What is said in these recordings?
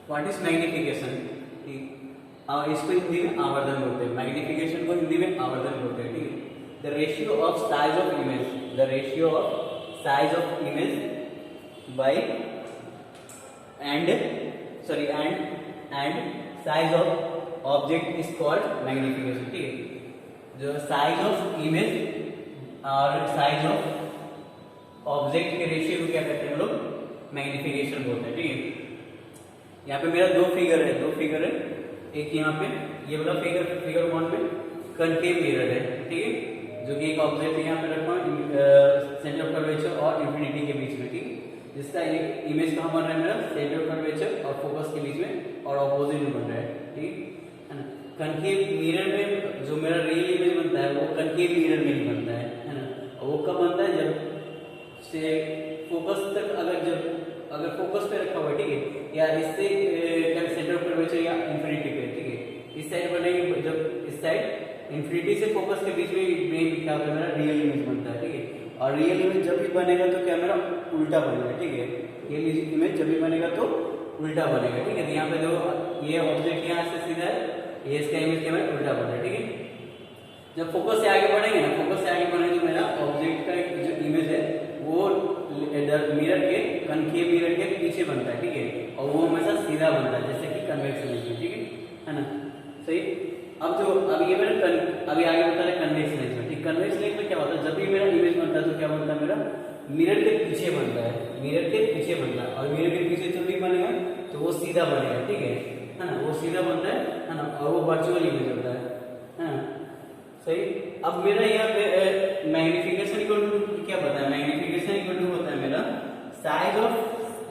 What is magnification, इसको हिंदी में आवर्धन बोलते हैं, मैग्निफिकेशन को हिंदी में आवर्धन बोलते हैं, ठीक है। The ratio of size of image, the ratio of size of image by and size of object is called magnification, ठीक है। जो साइज ऑफ इमेज और साइज ऑफ ऑब्जेक्ट के रेशियो को क्या कहते हैं हम लोग, मैग्निफिकेशन बोलते हैं, ठीक है। यहाँ पे मेरा दो फिगर है, एक यहाँ पे ये वाला फिगर 1 में कनकेव मिरर है, ठीक है, जो कि एक ऑब्जेक्ट यहाँ पे रखा सेंटर ऑफ कर्वेचर और इंफिनिटी के बीच में, ठीक है, जिसका एक इमेज कहाँ बन रहा है मेरा, सेंटर ऑफ कर्वेचर और फोकस के बीच में और ऑपोजिट में बन रहा है, ठीक है ना। कनकेव मिरर में जो मेरा रियल इमेज बनता है वो कनकेव मिरर में ही बनता है ना। और वो कब बनता है, जब से फोकस तक अगर फोकस पे रखा हुआ है, ठीक है, या इससे सेंटर ऑफ कर्वेचर या इंफिनिटी पे, ठीक है, इस साइड बनेगी, जब इस साइड इंफिनिटी से फोकस के बीच में क्या होता है मेरा रियल इमेज बनता है, ठीक है। और रियल इमेज जब भी बनेगा तो क्या मेरा उल्टा बनेगा, ठीक है, रियल इमेज जब भी बनेगा तो उल्टा बनेगा, ठीक है। यहाँ पे जो ये ऑब्जेक्ट यहाँ से सीधा है, ये इसका इमेज क्या है उल्टा बन रहा है, ठीक है। जब फोकस से आगे बढ़ेंगे ना, फोकस से आगे बढ़ेंगे तो मेरा ऑब्जेक्ट का जो इमेज है वो मिरर के कनकेव मिरर के पीछे बनता है, ठीक है, और वो हमेशा सीधा बनता है जैसे कि कन्वेक्स इमेज में, ठीक है ना, सही। अब ये मेरा अभी आगे बता रहे कन्वेक्स इमेज में, ठीक। कन्वेक्स इमेज में क्या होता है, जब भी मेरा इमेज बनता है तो क्या बनता है मेरा मिरर के पीछे बनता है, मिरर के पीछे बनता है, और मिरर के पीछे जब भी बनेगा तो वो सीधा बनेगा, ठीक है ना, वो सीधा बनता है ना, और वो वर्चुअल इमेज होता है ना, सही। अब मेरा यहाँ पे मैग्निफिकेशन इक्वल टू क्या पता है, मैग्निफिकेशन इक्वल टू होता है मेरा साइज ऑफ,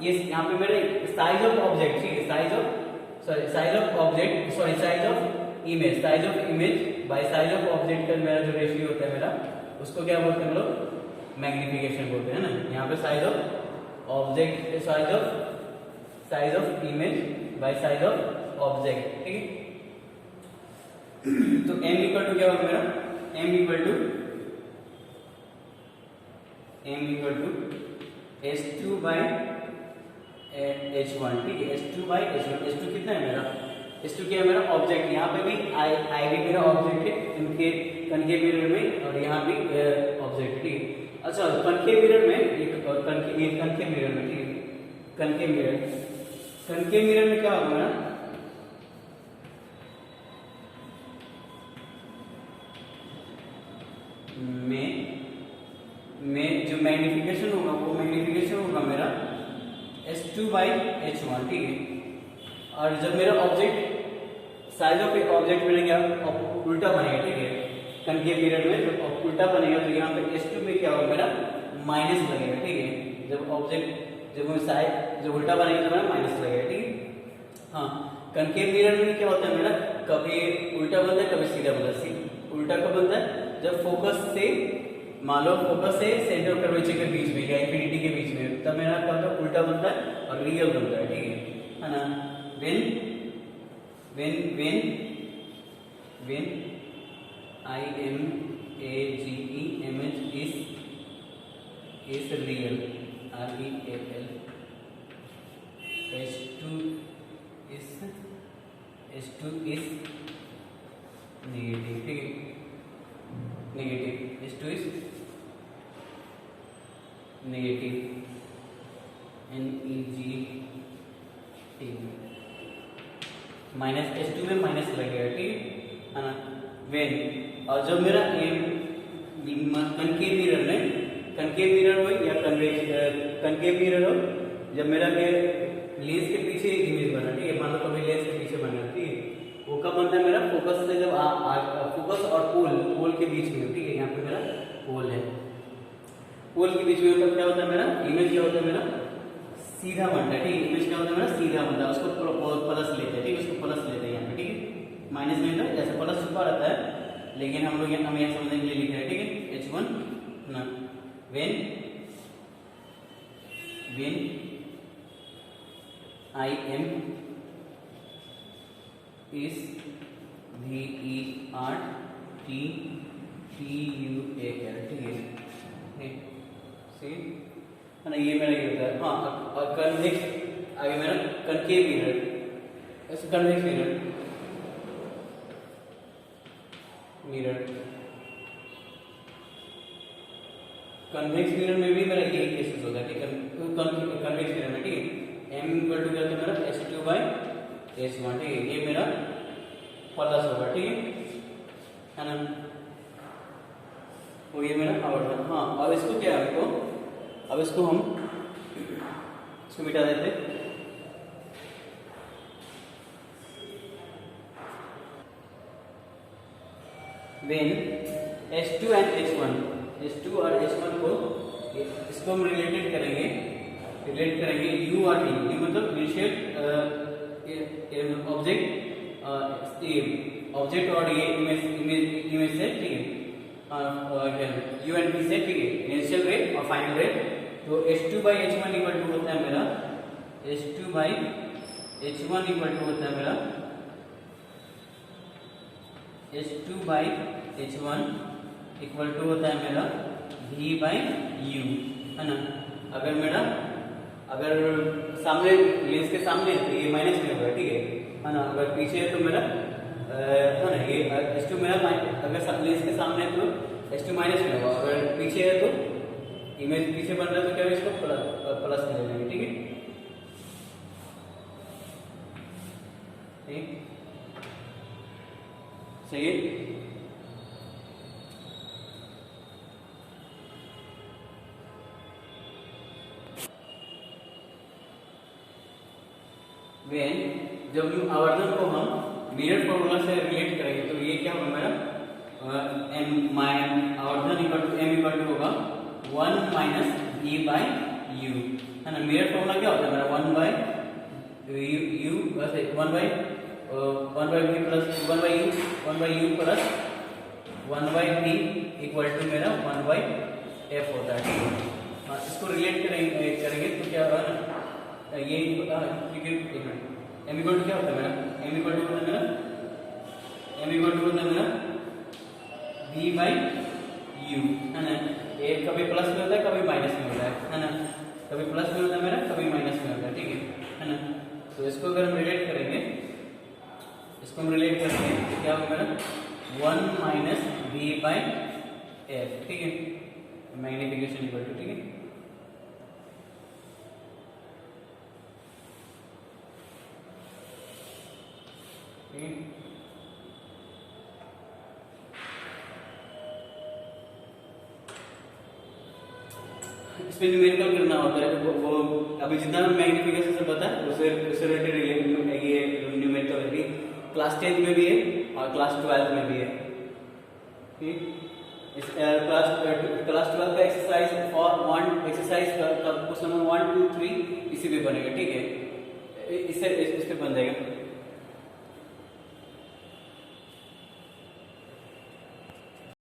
ये यहाँ पे मेरे साइज ऑफ ऑब्जेक्ट, ठीक है, size of image by size of object का मेरा जो रेशियो होता है मेरा, उसको क्या बोलते हैं हम लोग, मैग्निफिकेशन बोलते हैं ना। यहाँ पे size of object, size of image by size of object, ठीक है। तो m इक्वल टू क्या होगा मेरा, m equal to h2 bye h1, ठीक है, h2 बाय h1। h2 कितना है मेरा, h2 क्या है मेरा ऑब्जेक्ट, यहाँ पे भी i भी मेरा ऑब्जेक्ट है इनके कनकेव मिरर में, और यहाँ भी ऑब्जेक्ट, ठीक है। अच्छा, कनकेव मिरर में कनकेव मिरर में, ठीक है, कनकेव मिरर में क्या होगा मेरा, में जो मैग्निफिकेशन होगा वो मैग्निफिकेशन होगा मेरा h2 बाई h1, ठीक है। और जब मेरा ऑब्जेक्ट साइज ऑफ ऑब्जेक्ट मेरा क्या उल्टा बनेगा, ठीक है, कनकेव मिरर में जब उल्टा बनेगा तो यहाँ पे h2 में क्या होगा मेरा माइनस लगेगा, ठीक है। जब ऑब्जेक्ट जब उल्टा बनेगा तो मेरा माइनस लगेगा, ठीक है। हाँ, कनकेव मिरर में क्या होता है मेरा, कभी उल्टा बनता है कभी सीधा बनता है। उल्टा कब बनता है, जब फोकस से मान लो फोकस से सेंटर ऑफ कर्वेचर के बीच में या इंफिनिटी के बीच में, तब मेरा क्या होता है उल्टा बनता है और रियल बनता है, ठीक है ना। when image is real, real, h2 is negative, ठीक है, negative, h2 is negative, minus h2 में माइनस लगेगा, ठीक है ना। वेन, और जब मेरा कनकेव मिरर हो या कनकेव मिरर हो, जब मेरा लेंस के पीछे इमेज बना, ठीक है, मान लो कभी लेंस के पीछे बना, ठीक है, वो कब बनता है मेरा फोकस से जब फोकस और पोल के बीच में, ठीक है, यहाँ पे मेरा पोल है, पोल के बीच में मतलब क्या होता है मेरा इमेज क्या होता है मेरा सीधा बनता है, ठीक है, इमेज क्या होता है मेरा सीधा बनता है, उसको प्लस लेते हैं, ठीक है, उसको प्लस लेते हैं यहाँ पे, ठीक है, माइनस में तो जैसे प्लस छुपा रहता है, लेकिन हम लोग हम यहाँ समझने के लिए लिख रहे हैं, ठीक है, h1 ना when I am is VERTTUAL, ठीक है, सी है ना, ये मेरा ये होता है। हाँ, और कन्वेक्स आगे मेरा concave mirror, convex mirror, mirror convex mirror में भी मेरा यही केसेस होगा, ठीक है। कन्वेक्स मिरर में, ठीक है, m इक्वल टू क्या होता है मेरा S2/S1, ठीक है, ये मेरा प्लस होगा, ठीक है ना। तो ये मेरा आवर्धन। हाँ, अब इसको क्या है, अब इसको हम इसको मिटा देते। When S2 and H1, S2 और H1 को इसको हम रिलेट करेंगे U और T, U मतलब इनिशियल ऑब्जेक्ट और ये इमेज से, ठीक है, U एंड T से, ठीक है, इनिशियल रे और फाइनल रे। तो S2/H1 इक्वल टू होता है मेरा S2/H1 इक्वल टू होता है मेरा S2/H1 इक्वल टू होता है मेरा V/U, है ना। अगर सामने लेंस के सामने है तो ये माइनस में होगा, ठीक है ना। अगर पीछे है तो मेरा है ना, ये S2 मेरा अगर लेंस के सामने है तो S2 माइनस में होगा, अगर पीछे है तो इमेज पीछे बन रहा है तो क्या इसको प्लस में ले लेंगे, ठीक है। सही है। जब आवर्धन को हम मिरर फॉर्मूला से रिलेट करेंगे तो ये क्या होगा मेरा आवर्धन equal to m equal to होगा 1 माइनस V/U, है ना। मिरर फॉर्मूला क्या होता है मेरा 1/U वैसे 1/V plus 1/U plus 1/V equal to मेरा 1/F होता है, ठीक है। इसको रिलेट करेंगे तो क्या होगा ना, ये क्योंकि m इक्वल टू क्या होता है मेरा m इक्वल टू होता है मेरा V/U, है ना। ये कभी प्लस में होता है कभी माइनस में होता है ना। कभी प्लस में होता है मेरा कभी माइनस में होता है, ठीक है ना। तो इसको अगर हम रिलेट करेंगे तो क्या होगा मेरा 1 माइनस V/F, ठीक है, मैग्निफिकेशन इक्वल टू, ठीक है। इसमें न्यूमेरिकल करना होता है, तो वो अभी जितना मैग्निफिकेशन से पता है उसे रिलेटेड ये न्यूमेरिकल भी क्लास 10 में भी है और क्लास 12 में भी है, ठीक। इस क्लास 12 का एक्सरसाइज फॉर 1 एक्सरसाइज का क्वेश्चन नंबर 1 2 3 इसी पे बनेगा, ठीक है, इससे इस पे बन जाएगा।